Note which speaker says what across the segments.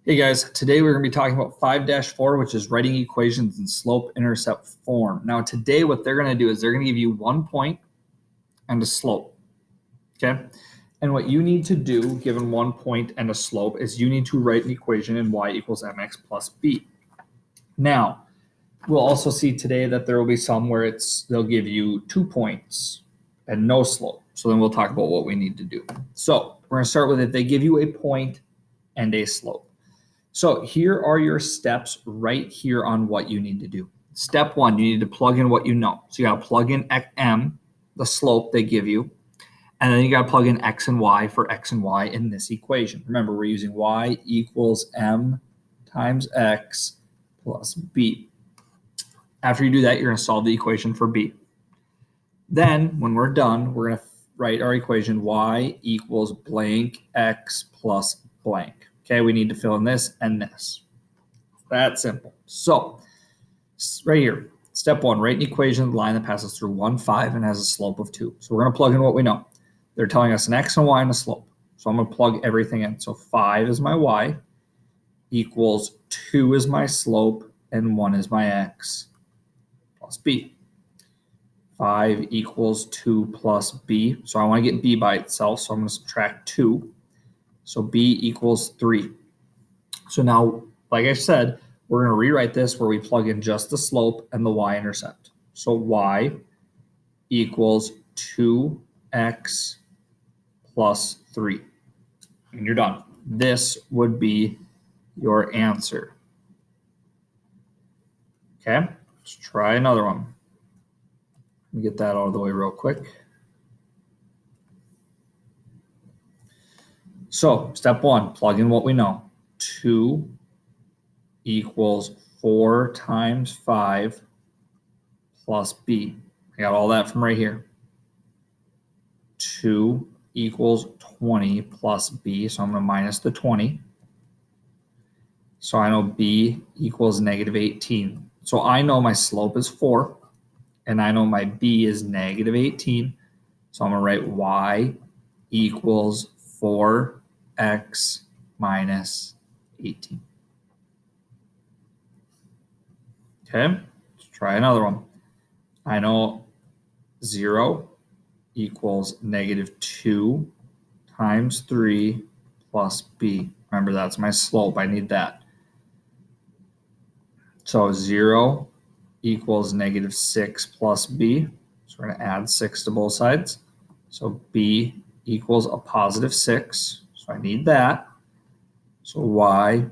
Speaker 1: Hey guys, today we're going to be talking about 5-4, which is writing equations in slope-intercept form. Now today what they're going to do is they're going to give you 1 point and a slope, okay? And what you need to do, given 1 point and a slope, is you need to write an equation in y equals mx plus b. Now, we'll also see today that there will be some where they'll give you 2 points and no slope. So then we'll talk about what we need to do. So we're going to start with if they give you a point and a slope. So here are your steps right here on what you need to do. Step 1, you need to plug in what you know. So you got to plug in m, the slope they give you, and then you got to plug in x and y for x and y in this equation. Remember, we're using y equals m times x plus b. After you do that, you're going to solve the equation for b. Then, when we're done, we're going to write our equation y equals blank x plus blank. Okay, we need to fill in this and this. That's simple. So, right here, step 1, write an equation, the line that passes through 1, 5, and has a slope of 2. So we're going to plug in what we know. They're telling us an x and y and a slope. So I'm going to plug everything in. So 5 is my y, equals 2 is my slope, and 1 is my x, plus b. 5 equals 2 plus b. So I want to get b by itself, so I'm going to subtract 2. So b equals 3. So now, like I said, we're going to rewrite this where we plug in just the slope and the y-intercept. So y equals 2x plus 3. And you're done. This would be your answer. Okay, let's try another one. Let me get that out of the way real quick. So step 1, plug in what we know. 2 equals 4 times 5 plus b. I got all that from right here. 2 equals 20 plus b, so I'm going to minus the 20. So I know b equals negative 18. So I know my slope is 4, and I know my b is negative 18. So I'm going to write y equals 4x minus 18. Okay, let's try another one. I know 0 equals negative 2 times 3 plus b. Remember, that's my slope. I need that. So 0 equals negative 6 plus b. So we're going to add 6 to both sides. So b equals a positive 6. So I need that. So y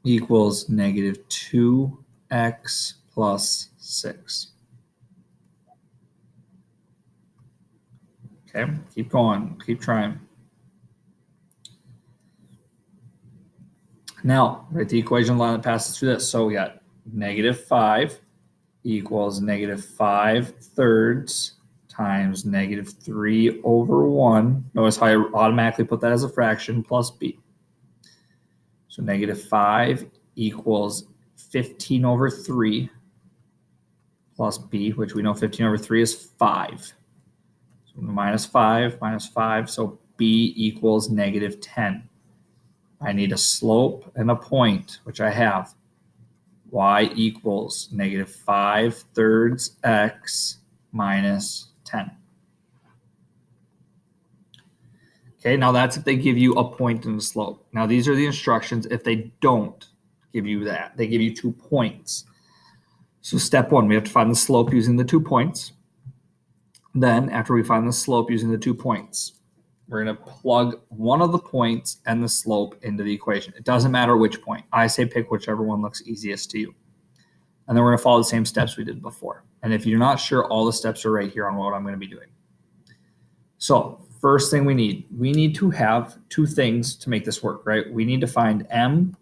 Speaker 1: equals negative 2x plus 6. Okay, keep going, keep trying. Now, write the equation line that passes through this. So we got negative 5 equals negative 5/3 times negative 3 over 1. Notice how I automatically put that as a fraction plus b. So negative 5 equals 15 over 3 plus b, which we know 15 over 3 is 5. So minus 5, so b equals negative 10. I need a slope and a point, which I have. Y equals negative 5/3 x minus 10. Okay, now that's if they give you a point and a slope. Now these are the instructions if they don't give you that. They give you 2 points. So step 1, we have to find the slope using the 2 points. Then after we find the slope using the 2 points, we're going to plug one of the points and the slope into the equation. It doesn't matter which point. I say pick whichever one looks easiest to you. And then we're going to follow the same steps we did before. And if you're not sure, all the steps are right here on what I'm going to be doing. So first thing we need to have 2 things to make this work, right? We need to find m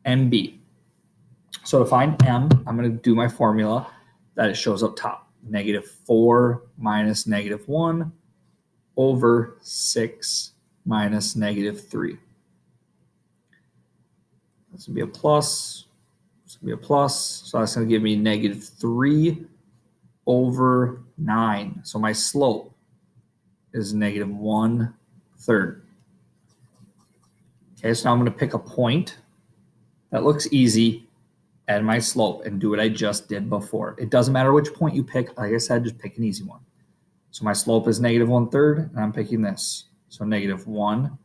Speaker 1: and b. So to find m, I'm going to do my formula that it shows up top. Negative 4 minus negative 1 over 6 minus negative 3. That's going to be a plus. It's going to be a plus. So that's going to give me negative 3 over 9. So my slope is negative 1/3. Okay, so now I'm going to pick a point that looks easy, add my slope, and do what I just did before. It doesn't matter which point you pick. Like I said, just pick an easy one. So my slope is negative 1/3, and I'm picking this. So negative 1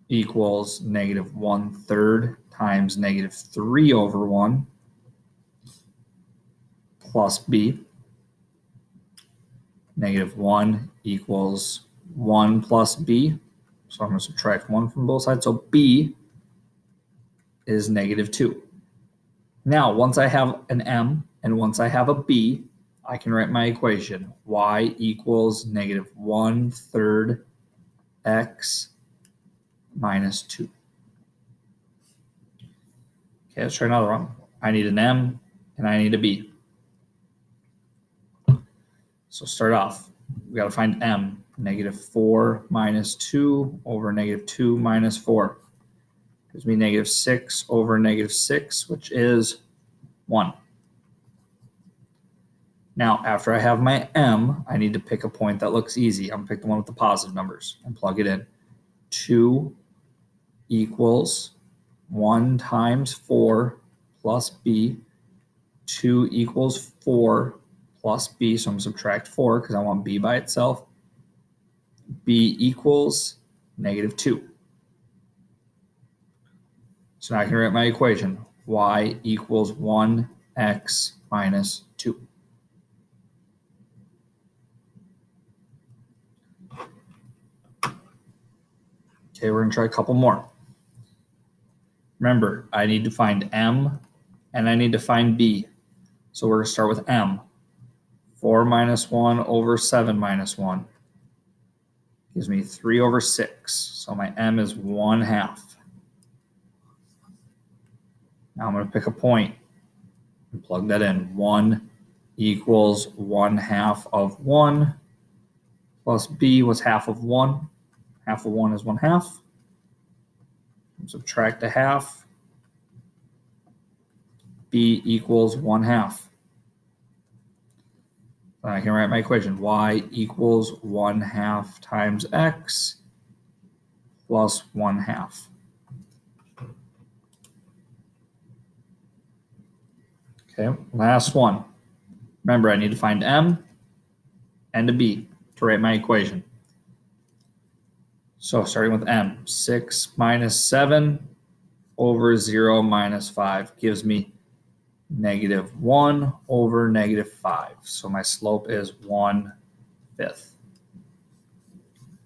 Speaker 1: equals negative 1/3 times negative 3 over 1 plus b. Negative 1 equals 1 plus b. So I'm going to subtract 1 from both sides. So b is negative 2. Now, once I have an m and once I have a b, I can write my equation. Y equals negative 1/3 x minus 2. Okay, let's try another one. I need an m and I need a b. So start off, we got to find m. Negative 4 minus 2 over negative 2 minus 4. Gives me negative 6 over negative 6, which is 1. Now, after I have my m, I need to pick a point that looks easy. I'm going to pick the one with the positive numbers and plug it in. 2 equals 1 times 4 plus b. 2 equals 4 plus b, so I'm going to subtract 4 because I want b by itself. B equals negative 2. So now I can write my equation. Y equals 1x minus 2. Okay, we're going to try a couple more. Remember, I need to find m and I need to find b. So we're going to start with m. 4 minus 1 over 7 minus 1 gives me 3 over 6. So my m is 1/2. Now I'm going to pick a point and plug that in. 1 equals 1/2 of 1 plus b was half of 1. Half of 1 is 1/2. Subtract a half. B equals 1/2. Then I can write my equation. Y equals 1/2 times x plus 1/2. Okay, last one. Remember, I need to find m and a b to write my equation. So starting with m, 6 minus 7 over 0 minus 5 gives me negative 1 over negative 5. So my slope is 1/5.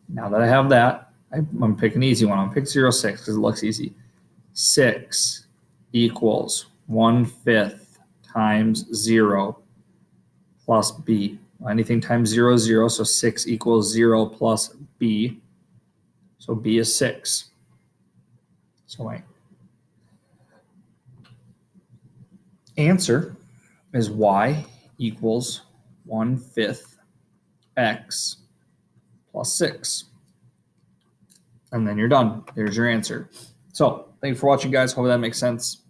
Speaker 1: Now that I have that, I'm going to pick an easy one. I'm going to pick 0, 6 because it looks easy. 6 equals 1/5 times 0 plus b. Anything times 0 is 0, so 6 equals 0 plus b. So b is 6. So my answer is y equals 1/5 x plus 6. And then you're done. There's your answer. So thank you for watching, guys. Hope that makes sense.